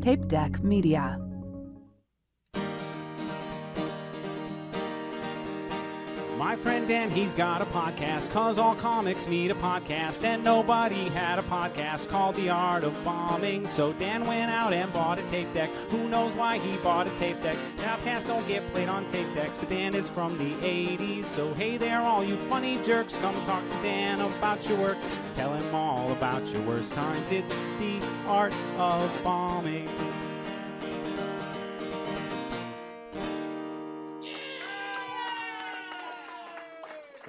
Tape Deck Media. My friend Dan, he's got a podcast, 'cause all comics need a podcast, and nobody had a podcast called The Art of Bombing. So Dan went out and bought a tape deck. Who knows why he bought a tape deck? Podcasts don't get played on tape decks, but Dan is from the 80s. So hey there, all you funny jerks, come talk to Dan about your work. Tell him all about your worst times. It's The Art of Bombing.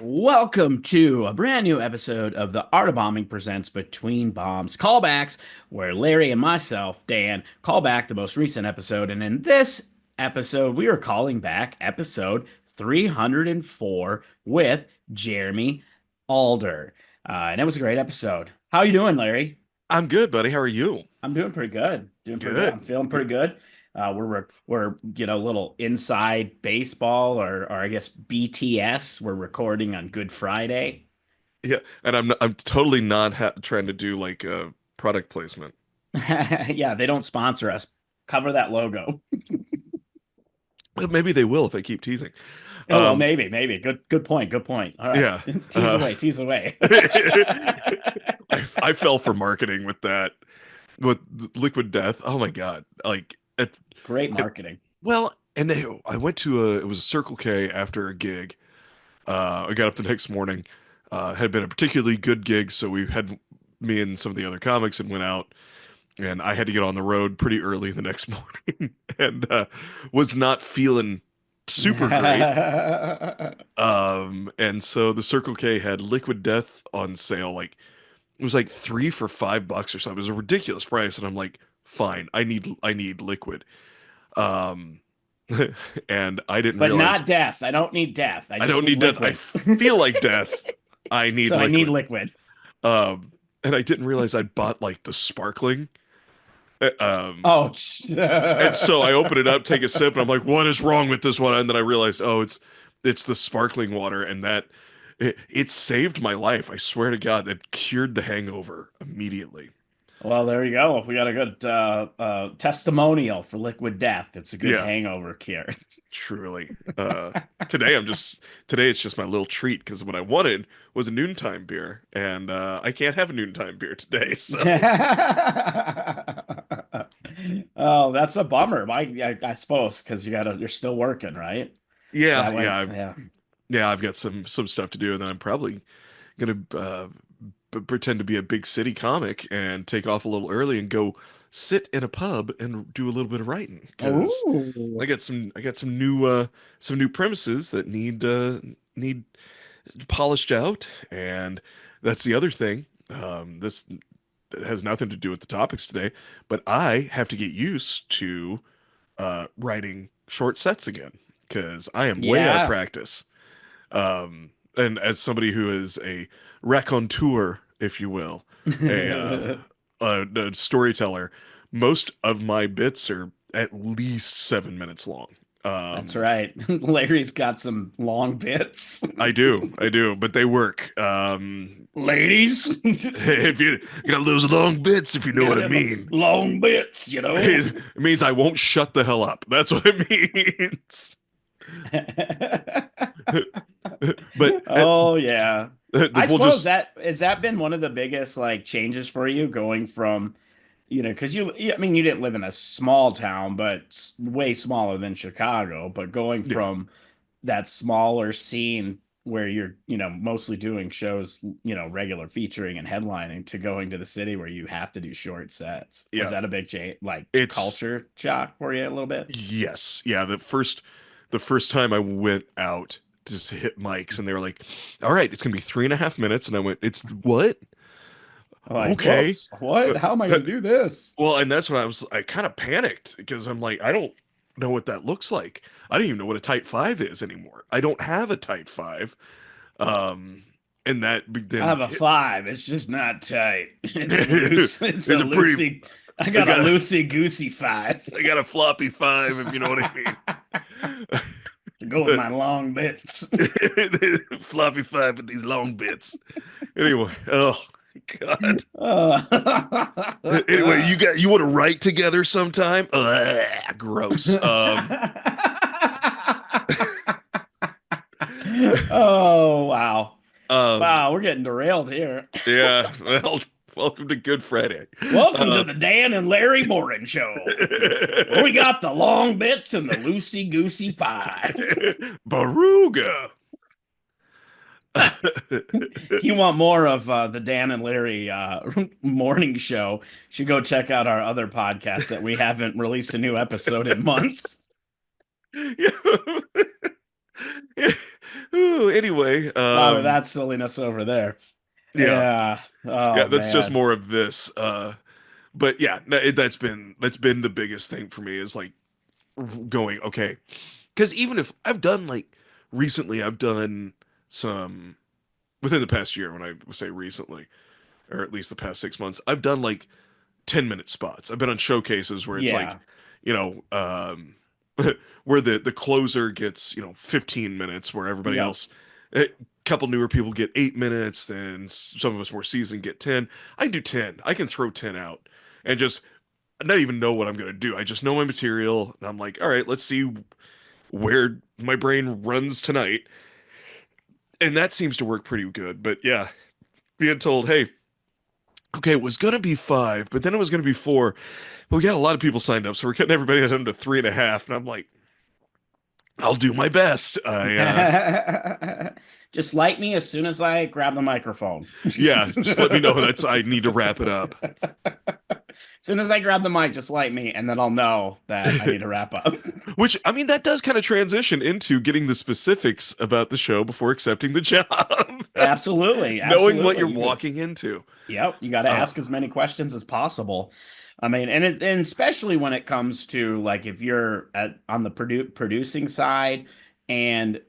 Welcome to a brand new episode of The Art of Bombing presents Between Bombs Callbacks, where Larry and myself, Dan, call back the most recent episode. And in this episode, we are calling back episode 304 with Jeremy Alder. And it was a great episode. How you doing, Larry? I'm good, buddy. How are you? I'm doing pretty good. Good. I'm feeling pretty good. We're a little inside baseball or I guess BTS. We're recording on Good Friday. Yeah, and I'm totally not trying to do like product placement. Yeah, they don't sponsor us. Cover that logo. Well, maybe they will if I keep teasing. Well, maybe. Good point. All right. Yeah. Tease away. I fell for marketing with that, with Liquid Death. Oh my God! Great marketing. I went to it was a Circle K after a gig. I got up the next morning. Had been a particularly good gig, so me and some of the other comics and went out, and I had to get on the road pretty early the next morning, and was not feeling super great. And so the Circle K had Liquid Death on sale. Like it was like 3 for $5 or something. It was a ridiculous price, and I'm like, fine, I need liquid. And I didn't but realize. Not death. I don't need death. I don't need death. I feel like death. I need so liquid. I need liquid. And I didn't realize I'd bought like the sparkling. And and so I open it up, take a sip, and I'm like, what is wrong with this one? And then I realized, it's the sparkling water, and that it saved my life. I swear to God, that cured the hangover immediately. Well, there you go. We got a good testimonial for Liquid Death. It's a good hangover cure. Truly. Today it's just my little treat, because what I wanted was a noontime beer, and I can't have a noontime beer today. So. Oh, that's a bummer. I suppose because you're still working, right? Yeah. I've got some stuff to do, and then I'm probably gonna pretend to be a big city comic and take off a little early and go sit in a pub and do a little bit of writing, because I got some new premises that need polished out, and that's the other thing. This has nothing to do with the topics today, but I have to get used to writing short sets again, because I am way out of practice. And as somebody who is a raconteur, if you will, a storyteller, most of my bits are at least 7 minutes long. That's right. Larry's got some long bits. I do, but they work. Ladies, if you got those long bits, if you know what I mean. Long bits, you know. It means I won't shut the hell up. That's what it means. But yeah. I suppose has that been one of the biggest like changes for you, going from, because you didn't live in a small town, but way smaller than Chicago, but going from that smaller scene where you're, mostly doing shows, regular featuring and headlining, to going to the city where you have to do short sets. Yeah. Was that a big change, like culture shock for you a little bit? Yes. Yeah. The first time I went out to hit mics, and they were like, all right, it's going to be 3.5 minutes. And I went, it's what? Like, okay. What? How am I going to do this? Well, and that's when I kind of panicked, because I'm like, I don't know what that looks like. I don't even know what a tight 5 is anymore. I don't have a tight 5. And that then I have a 5. It's just not tight. It's loose. I got a loosey-goosey 5. I got a floppy 5, if you know what I mean. To go with my long bits. Floppy 5 with these long bits. Anyway, God. Uh, Anyway, you want to write together sometime? Gross. Oh, wow. Um, Wow, we're getting derailed here. yeah. Well, welcome to Good Friday. Welcome to the Dan and Larry Morning Show, where we got the long bits and the loosey goosey pie. Baruga. If you want more of the Dan and Larry morning show, you should go check out our other podcast that we haven't released a new episode in months. Ooh, anyway, Lot of that silliness over there. yeah, Yeah. yeah, Oh that's just man. more of this. But yeah, no, that's been the biggest thing for me is like going okay, because even if I've done like recently, I've done some within the past year. When I say recently, or at least the past 6 months, I've done like 10-minute spots. I've been on showcases where it's like, Yeah. you know, where the closer gets 15 minutes, where everybody Yeah. else, a couple newer people get 8 minutes, then some of us more seasoned get 10. I do 10. I can throw 10 out and just not even know what I'm gonna do. I just know my material, and I'm like, all right, let's see where my brain runs tonight, and that seems to work pretty good. But yeah, being told, hey, okay, it was gonna be 5, but then it was gonna be 4. But we got a lot of people signed up, so we're cutting everybody down to 3.5. And I'm like, I'll do my best. Just light me as soon as I grab the microphone. Yeah, just let me know I need to wrap it up. As soon as I grab the mic, just light me, and then I'll know that I need to wrap up. Which, I mean, that does kind of transition into getting the specifics about the show before accepting the job. Absolutely. Knowing what you're walking into. Yep. You got to ask as many questions as possible. I mean, and especially when it comes to like if you're on the producing side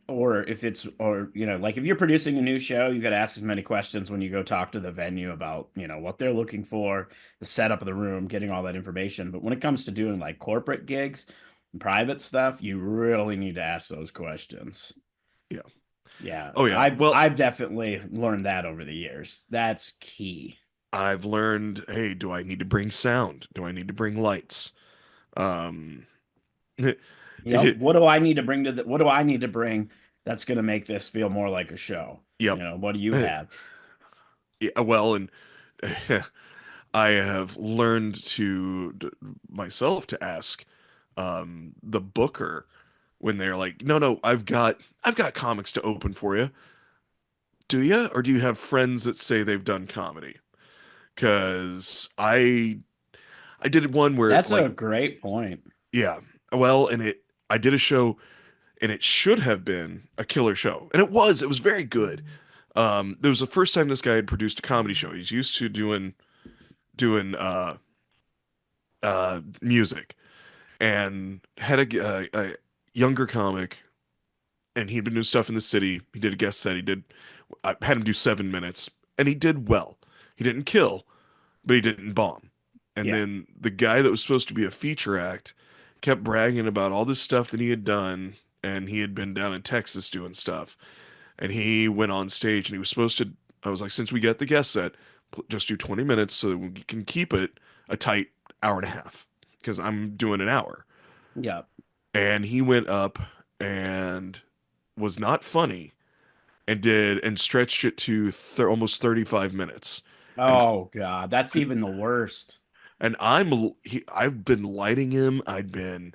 or if it's like if you're producing a new show, you got to ask as many questions when you go talk to the venue about what they're looking for, the setup of the room, getting all that information. But when it comes to doing like corporate gigs and private stuff, you really need to ask those questions. Yeah. Yeah. Oh yeah. I've definitely learned that over the years. That's key. I've learned, hey, do I need to bring sound? Do I need to bring lights? What do I need to bring what do I need to bring that's going to make this feel more like a show? Yep. What do you have? Yeah, well, and I have learned myself to ask the booker when they're like, no, I've got comics to open for you. Do you? Or do you have friends that say they've done comedy? Because I did one where that's a great point. Yeah. Well, I did a show and it should have been a killer show. And it was very good. It was the first time this guy had produced a comedy show. He's used to doing music, and had a younger comic, and he'd been doing stuff in the city. He did a guest set. I had him do 7 minutes, and he did well. He didn't kill, but he didn't bomb. And then the guy that was supposed to be a feature act kept bragging about all this stuff that he had done, and he had been down in Texas doing stuff. And he went on stage, and he was supposed to, I was like, since we get the guest set, just do 20 minutes so that we can keep it a tight hour and a half, because I'm doing an hour. Yeah. And he went up and was not funny and stretched it to almost 35 minutes. Oh God, that's even the worst. And I've been lighting him. I'd been,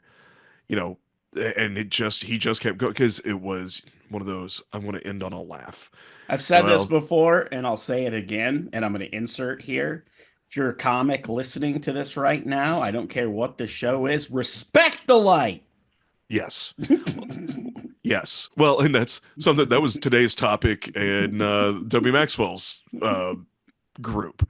and he just kept going, because it was one of those, I want to end on a laugh. I've said this before, and I'll say it again, and I'm going to insert here. If you're a comic listening to this right now, I don't care what the show is, respect the light. Yes. Yes. Well, and that's something that was today's topic in W. Maxwell's group,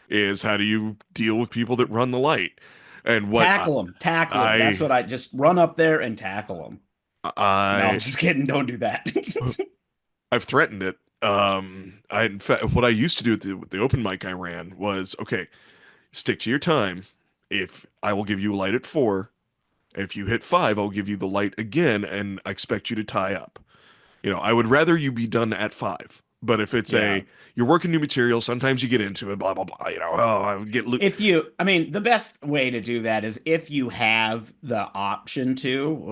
is how do you deal with people that run the light? And what tackle them. That's what I just run up there and tackle them. No, I'm just kidding. Don't do that. I've threatened it. In fact, what I used to do with the open mic I ran was, okay, stick to your time. If I will give you a light at 4, if you hit 5, I'll give you the light again, and I expect you to tie up. I would rather you be done at 5, But if it's Yeah. you're working new material, sometimes you get into it, blah blah blah. Oh, I get I mean, the best way to do that is if you have the option to,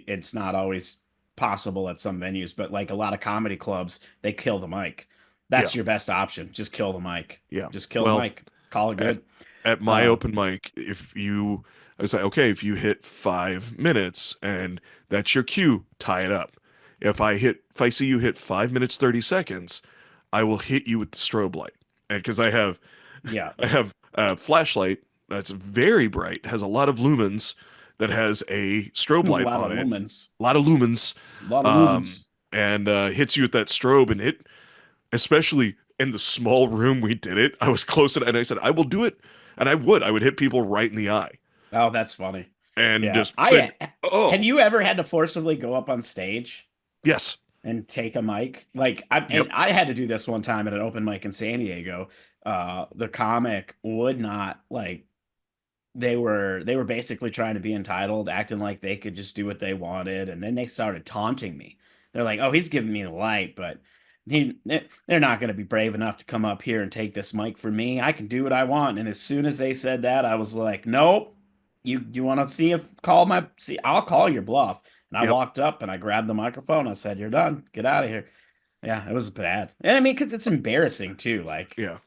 it's not always possible at some venues, but like a lot of comedy clubs, they kill the mic. yeah, That's your best option. Just kill the mic. yeah. Just kill the Well, mic. Call it at good. at my Uh, open mic, I was like, okay, if you hit 5 minutes and that's your cue, tie it up. If I see you hit 5 minutes 30 seconds, I will hit you with the strobe light. And because yeah, I have a flashlight that's very bright, has a lot of lumens, that has a strobe a light lot on of it, lumens. a lot of lumens, A lot of um, lumens. and hits you with that strobe, and especially in the small room we did it, I was close and I said, I will do it. And I would hit people right in the eye Oh, that's funny. and Yeah. just like, Have oh, you ever had to forcibly go up on stage yes. and take a mic? Yep. I had to do this one time at an open mic in San Diego. The comic would not like they were basically trying to be entitled, acting like they could just do what they wanted, and then they started taunting me. They're like, "Oh, he's giving me the light, but they're not going to be brave enough to come up here and take this mic from me. I can do what I want." And as soon as they said that, I was like, "Nope. You want to see if call my see? I'll call your bluff." And I Yep. walked up and I grabbed the microphone. I said, "You're done. Get out of here." Yeah, it was bad. And I mean, because it's embarrassing too. Like Yeah.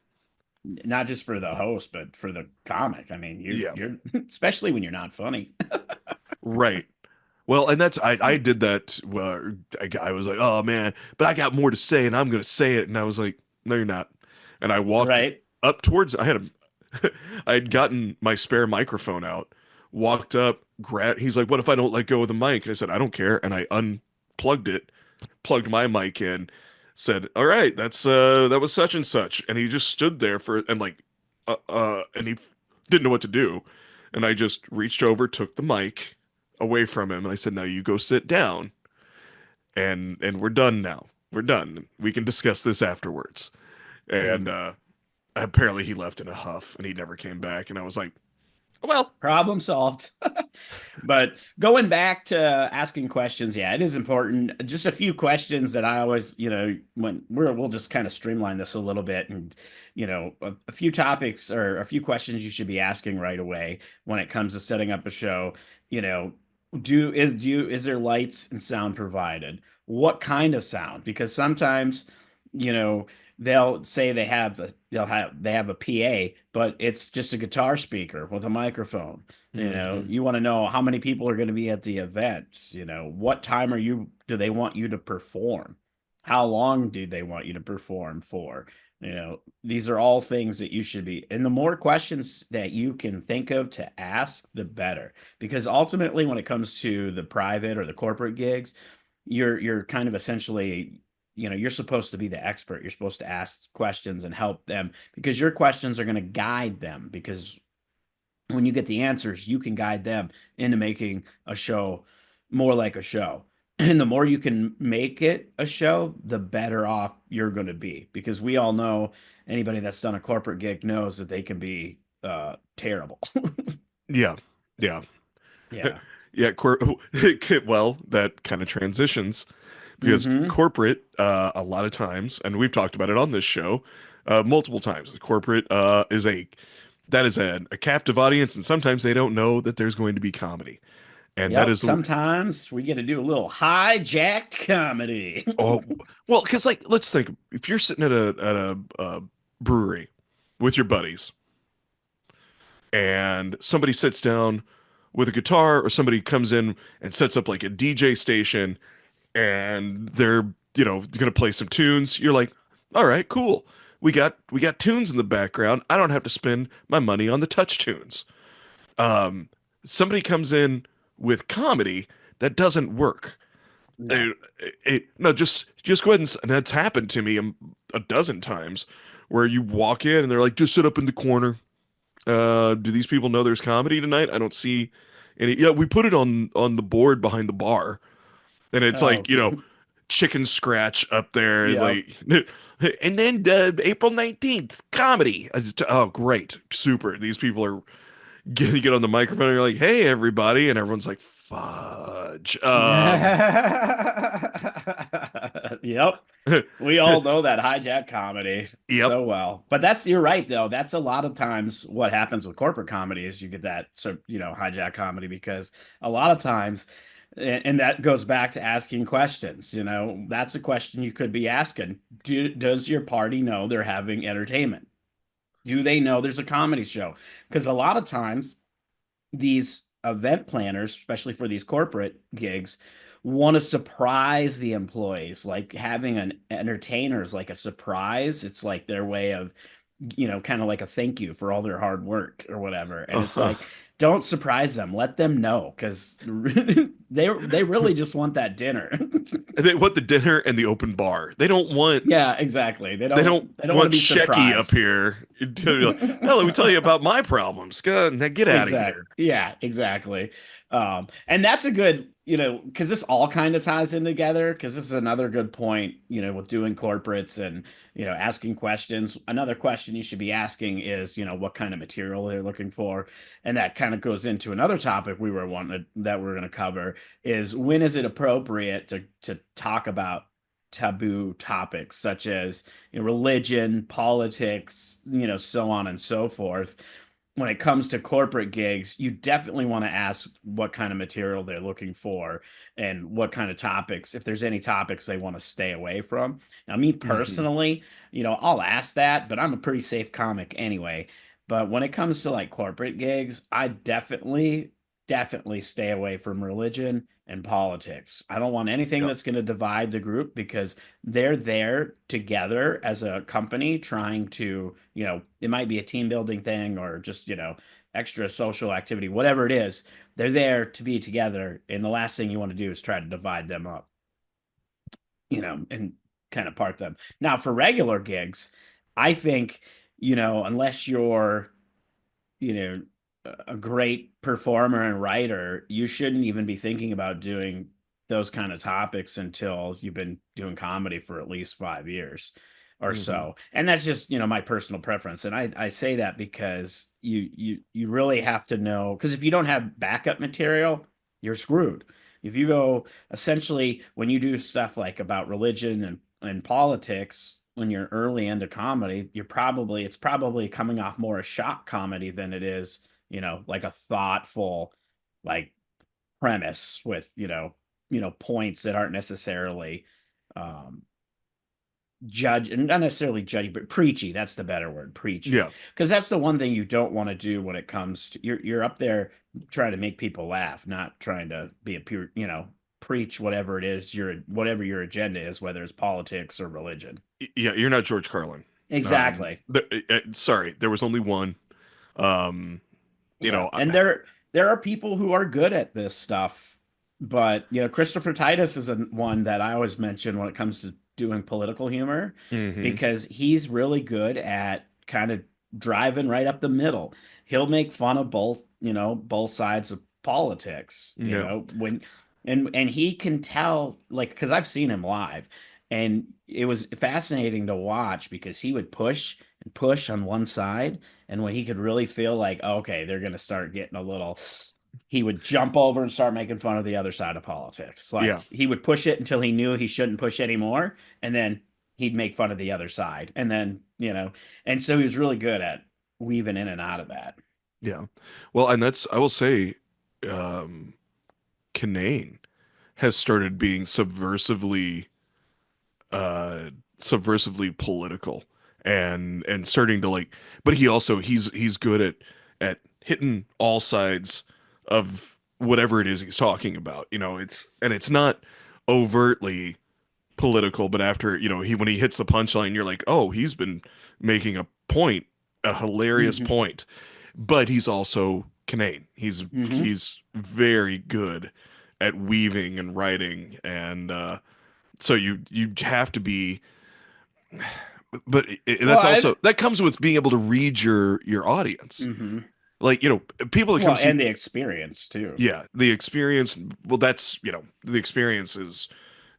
not just for the host, but for the comic. I mean, Yeah. you're especially when you're not funny. Right. Well, and I did that. Well, I was like, oh man, but I got more to say, and I'm gonna say it. And I was like, no, you're not. And I walked Right? up towards. I had gotten my spare microphone out. Walked up, He's like, what if I don't let go of the mic? And I said, I don't care. And I unplugged it, plugged my mic in, said, all right, that was such and such. And he just stood there and like, and didn't know what to do. And I just reached over, took the mic away from him, and I said, "Now you go sit down, and we're done now. We're done. We can discuss this afterwards." And apparently he left in a huff, and he never came back. And I was like, "Well, Problem solved. But going back to asking questions, yeah, it is important. Just a few questions that I always, when we'll just kind of streamline this a little bit, and a few topics or a few questions you should be asking right away when it comes to setting up a show. You know, is there lights and sound provided? What kind of sound? Because sometimes, you know, they'll say they have a PA, but it's just a guitar speaker with a microphone. mhm. You want to know how many people are going to be at the event. What time do they want you to perform? How long do they want you to perform for? These are all things that you should be, and the more questions that you can think of to ask, the better. Because ultimately, when it comes to the private or the corporate gigs, you're kind of essentially, you're supposed to be the expert. You're supposed to ask questions and help them because your questions are going to guide them. Because when you get the answers, you can guide them into making a show more like a show. And the more you can make it a show, the better off you're going to be. Because we all know anybody that's done a corporate gig knows that they can be terrible. Yeah, yeah, Yeah. yeah." Well, that kind of transitions because Hmm. corporate, a lot of times, and we've talked about it on this show, multiple times. Corporate that is a captive audience, and sometimes they don't know that there's going to be comedy, and that Yep. is the Sometimes we get to do a little hijacked comedy. oh well, because like let's think if you're sitting at a brewery with your buddies, and somebody sits down with a guitar, or somebody comes in and sets up like a DJ station, and they're gonna play some tunes. You're like, all right, cool. We got tunes in the background. I don't have to spend my money on the touch tunes. Um, Somebody comes in with comedy that doesn't work. No. No, just go ahead and that's happened to me a dozen times, where you walk in and they're like, just sit up in the corner. Do these people know there's comedy tonight? I don't see any. Yeah, we put it on the board behind the bar, and it's Oh, like chicken scratch up there, yep. like, and then April 19th comedy. Oh, great, super. These people are get on the microphone and you're like, hey everybody, and everyone's like, fudge. Yep. We all know that hijack comedy Yep. so well. But you're right though. That's a lot of times what happens with corporate comedy is you get that hijack comedy because a lot of times and that goes back to asking questions. That's a question you could be asking. Does your party know they're having entertainment? Do they know there's a comedy show? Because a lot of times these event planners, especially for these corporate gigs, want to surprise the employees. Like having an entertainer is like a surprise. It's like their way of, kind of like a thank you for all their hard work or whatever. And it's Uh-huh. like, don't surprise them. Let them know because they really just want that dinner. They want the dinner and the open bar. They don't want Yeah, exactly. They they don't don't they don't want to want be Shecky up surprised. here. Like, oh, let me tell you about my problems. Go, now get out of Exact. here. Yeah, exactly. And that's a good, because this all kind of ties in together, because this is another good point, with doing corporates and, asking questions. Another question you should be asking is, what kind of material they're looking for. And that kind of goes into another topic that we're going to cover is when is it appropriate to talk about taboo topics such as religion, politics, so on and so forth when it comes to corporate gigs, you definitely want to ask what kind of material they're looking for and what kind of topics, if there's any topics they want to stay away from. Now, me Hmm. personally, I'll ask that, but I'm a pretty safe comic anyway. But when it comes to like corporate gigs, I definitely stay away from religion and politics. I don't want anything Yep. that's going to divide the group because they're there together as a company trying to, it might be a team building thing or just, extra social activity, whatever it is. They're there to be together. And the last thing you want to do is try to divide them up, and kind of part them. Now, for regular gigs, I think, unless you're you know a great performer and writer, you shouldn't even be thinking about doing those kind of topics until you've been doing comedy for at least 5 years or Hmm. so. And that's just my personal preference. And I say that because you really have to know, because if you don't have backup material, you're screwed. If you go essentially when you do stuff like about religion and politics when you're early into comedy, it's probably coming off more a shock comedy than it is, like a thoughtful, like premise with, points that aren't necessarily um judge and not necessarily judgy, but preachy. That's the better word, preachy. Yeah. Because that's the one thing you don't want to do when it comes to you're up there trying to make people laugh, not trying to be a pure, preach whatever it is, whatever your agenda is, whether it's politics or religion. Yeah. You're not George Carlin. Exactly. Sorry, there was only one. Um, you Yeah, know, I, and there are people who are good at this stuff, but Christopher Titus is one that I always mention when it comes to doing political humor hmm because he's really good at kind of driving right up the middle. He'll make fun of both sides of politics, Yeah. when and he can tell like because I've seen him live and it was fascinating to watch because he would push and push on one side and when he could really feel like, okay, they're going to start getting a little, he would jump over and start making fun of the other side of politics. Like Yeah. he would push it until he knew he shouldn't push anymore. And then he'd make fun of the other side. And then, and so he was really good at weaving in and out of that. Yeah. Well, and that's I will say, um, Kinane has started being uh subversively political and starting to like, but he's good at hitting all sides of whatever it is he's talking about. It's not overtly political, but after, he when he hits the punchline, you're like, oh, he's been making a point, a hilarious Hmm. point. But he's also Canadian. He's Hmm. he's very good at weaving and writing, and so you have to be. But Well, that's also that comes with being able to read your audience. hmm Like, people that come well, see, and the experience too. yeah, the experience. Well, that's, the experience is,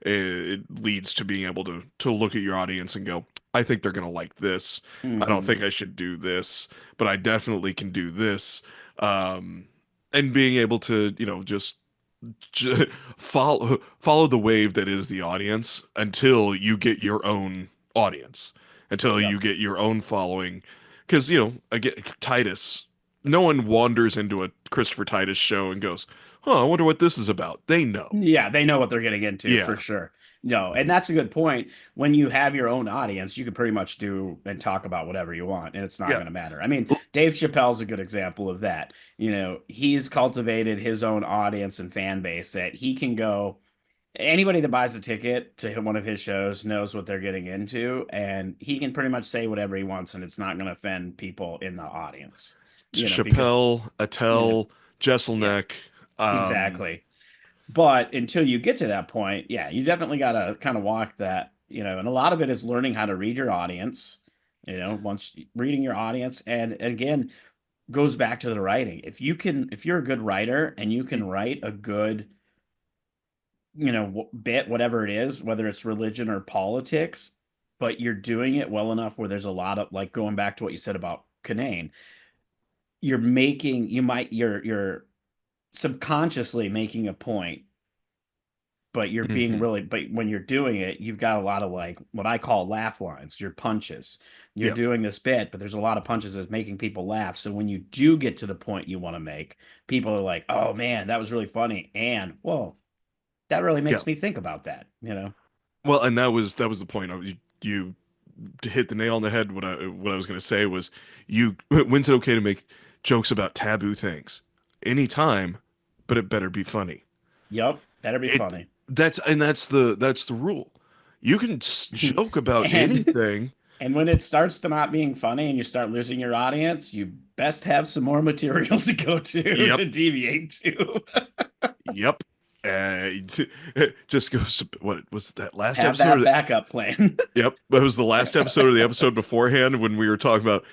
it leads to being able to look at your audience and go, I think they're gonna like this. I don't Hmm. think I should do this, but I definitely can do this. And being able to, just follow the wave that is the audience until you get your own audience, until Yep. you get your own following. Because, again, Titus, no one wanders into a Christopher Titus show and goes, "Huh, I wonder what this is about." They know. Yeah, they know what they're getting into for Yeah. sure. No, and that's a good point. When you have your own audience, you can pretty much do and talk about whatever you want, and it's not Yeah. going to matter. I mean, Dave Chappelle's a good example of that. He's cultivated his own audience and fan base that he can go. Anybody that buys a ticket to one of his shows knows what they're getting into, and he can pretty much say whatever he wants, and it's not going to offend people in the audience. Because Chappelle, you know, Attell, yeah, Jesselneck. Um, exactly. But until you get to that point, yeah, you definitely got to kind of walk that, and a lot of it is learning how to read your audience, once reading your audience. And again, goes back to the writing. If you're a good writer and you can write a good, bit, whatever it is, whether it's religion or politics, but you're doing it well enough where there's a lot of, like, going back to what you said about Canaan, you're subconsciously making a point, but you're being mhm. really, but when you're doing it, you've got a lot of, like, what I call laugh lines, your punches. You're Yeah. doing this bit, but there's a lot of punches that's making people laugh. So when you do get to the point you want to make, people are like, "Oh man, that was really funny." And, well, that really Yeah. makes me think about that. Well, and that was the point. You hit the nail on the head. What I was going to say was, when's it okay to make jokes about taboo things? Anytime, but it better be funny. Yep. Better be It funny. that's the rule. You can joke about And anything. and when it starts to not being funny and you start losing your audience, you best have some more material to go to Yep. to deviate to. Yep. Just goes to what was that last Have episode? that backup plan. Yep, that was the last episode or the episode beforehand when we were talking about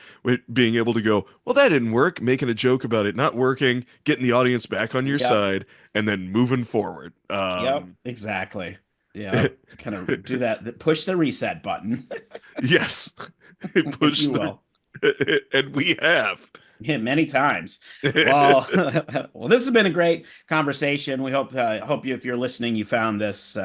being able to go, well, that didn't work, making a joke about it not working, getting the audience back on your Yep. side, and then moving forward. Yep. Exactly. Yep. Kind of do that. Push the reset button, Yes, if push you will. and we have. Yeah, many times. Well, well, this has been a great conversation. We hope you, if you're listening, you found this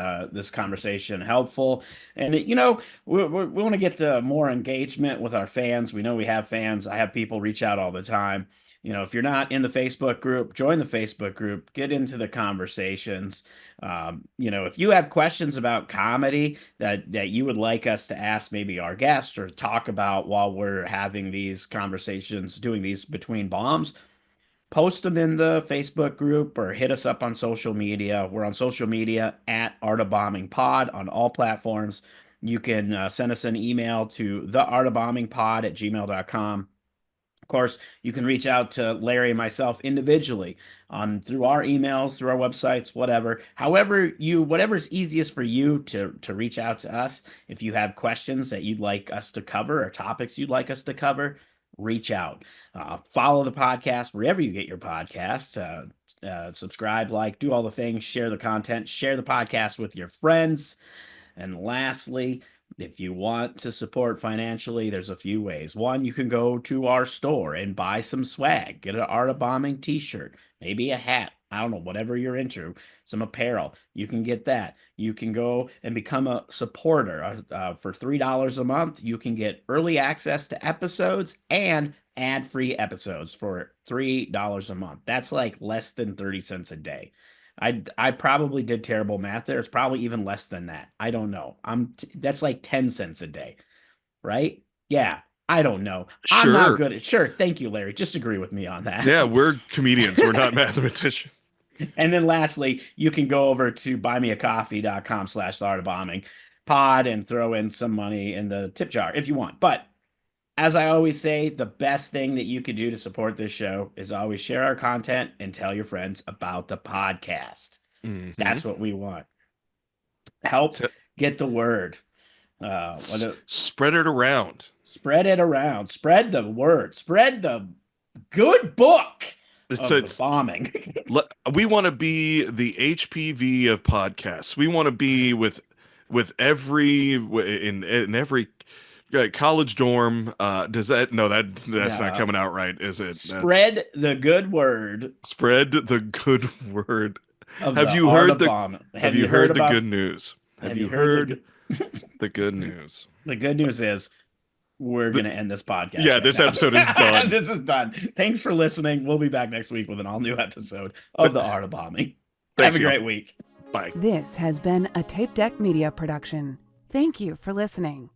conversation helpful. And we want to get to more engagement with our fans. We know we have fans. I have people reach out all the time. If you're not in the Facebook group, join the Facebook group. Get into the conversations. If you have questions about comedy that you would like us to ask maybe our guests or talk about while we're having these conversations, doing these between bombs, post them in the Facebook group or hit us up on social media. We're on social media at Art of Bombing Pod on all platforms. You can send us an email to theartofbombingpod@gmail.com. Of course, you can reach out to Larry and myself individually through our emails, through our websites, whatever. Whatever's easiest for you to reach out to us. If you have questions that you'd like us to cover or topics you'd like us to cover, reach out. Follow the podcast wherever you get your podcasts. Subscribe, like, do all the things, share the content, share the podcast with your friends. And lastly, if you want to support financially, there's a few ways. One, you can go to our store and buy some swag, get an Art of Bombing t-shirt, maybe a hat. I don't know, whatever you're into, some apparel. You can get that. You can go and become a supporter. For $3 a month, you can get early access to episodes and ad-free episodes for $3 a month. That's like less than 30 cents a day. I probably did terrible math there. It's probably even less than that. I don't know. That's like 10 cents a day, right? Yeah, I don't know. I'm not Sure. good at. Sure, thank you, Larry. Just agree with me on that. Yeah, we're comedians. We're not mathematicians. And then lastly, you can go over to buymeacoffee.com/theartofbombing pod and throw in some money in the tip jar if you want. But as I always say, the best thing that you could do to support this show is always share our content and tell your friends about the podcast. Mhm. That's what we want. Help get the word. Spread it around. Spread it around. Spread the word. Spread the good book of the bombing. We want to be the HPV of podcasts. We want to be with every in every college dorm. Does that no that's not coming out right, is it? Spread the good word. Spread the good word Have you heard the good news? Have you heard the good news? The good news is we're going to end this podcast. Yeah, this episode is done. This is done. Thanks for listening. We'll be back next week with an all new episode of The Art of Bombing. Have a great week. Bye. This has been a Tape Deck Media production. Thank you for listening.